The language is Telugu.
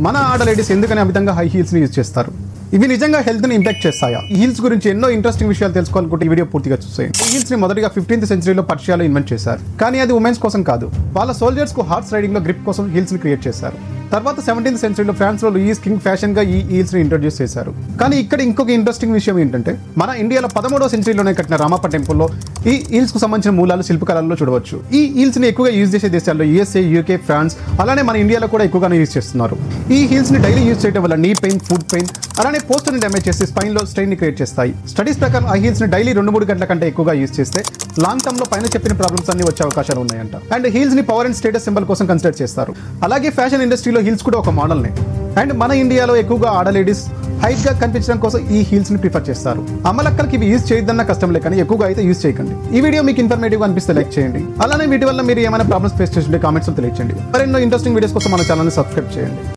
మన ఆడ లేడీస్ ఎందుకని ఆ విధంగా హై హీల్స్ ని యూజ్ చేస్తారు? ఇవి నిజంగా హెల్త్ ని ఇంపాక్ట్ చేస్తాయా? ఈ హీల్స్ గురించి ఎన్నో ఇంట్రెస్టింగ్ విషయాలు తెలుసుకోవాలనుకుంటే ఈ వీడియో పూర్తిగా చూసేయండి. ఈ హీల్స్ ని మొదటిగా 15th సెంచరీలో పర్షియాలో ఇన్వెంట్ చేశారు. కానీ అది ఉమెన్స్ కోసం కాదు, వాళ్ళ సోల్జర్స్ కు హార్స్ రైడింగ్ లో గ్రిప్ కోసం హీల్స్ ని క్రియేట్ చేశారు. తర్వాత 17th సెంచరీలో ఫ్రాన్స్ లో లూయిస్ కింగ్ ఫ్యాషన్ గా ఈ హీల్స్ ని ఇంట్రొడ్యూస్ చేశారు. కానీ ఇక్కడ ఇంకొక ఇంట్రెస్టింగ్ విషయం ఏంటంటే మన ఇండియాలో 13వ సెంచరీలోనే కట్టిన రామప్ప టెంపుల్లో ఈ హీల్స్ కు సంబంధించిన మూలాలు శిల్పకళల్లో చూడవచ్చు. ఈ హీల్స్ ని ఎక్కువగా యూజ్ చేసే దేశాల్లో USA, UK, ఫ్రాన్స్, అలానే మన ఇండియాలో కూడా ఎక్కువగానే యూజ్ చేస్తున్నారు. ఈ హీల్స్ ని డైలీ యూజ్ చేయడం వల్ల నీ పెయిన్, ఫుడ్ పెయిన్, అలానే పోస్టర్ ని డ్యామేజ్ చేసి స్పైన్ లో స్ట్రెయిన్ ని క్రియేట్ చేస్తాయి. స్టడీస్ ప్రకారం ఆ హీల్స్ ని డైలీ 2-3 గంటల కంటే ఎక్కువగా యూజ్ చేస్తే లాంగ్ టర్మ్ లో పైన చెప్పిన ప్రాబ్లమ్స్ అన్ని వచ్చే అవకాశాలు ఉన్నాయంట. అండ్ హీల్స్ ని పవర్ అండ్ స్టేటస్ సింబల్ కోసం కన్సిడర్ చేస్తారు. అలాగే ఫ్యాషన్ ఇండస్ట్రీలో హీల్స్ కూడా ఒక మోడల్ నే. అండ్ మన ఇండియాలో ఎక్కువగా ఆడ లేడీస్ హైట్ గా కనిపించడం కోసం ఈ హీల్స్ ని ప్రిఫర్ చేస్తారు. అమ్మలక్కలకి ఇవి యూజ్ చేయొద్దన్న కష్టం లేక ఎక్కువగా అయితే యూజ్ చేయకండి. ఈ వీడియో మీకు ఇన్ఫర్మేటివ్ అనిపిస్తే లైక్ చేయండి. అలానే వీటి వల్ల మీరు ఏమైనా ప్రాబ్లమ్స్ ఫేస్ చేస్తుంటే కామెంట్స్ లో తెలియజేయండి. మరెన్నో ఇంట్రెస్టింగ్ వీడియోస్ కోసం మన ఛానల్ ని సబ్స్క్రైబ్ చేయండి.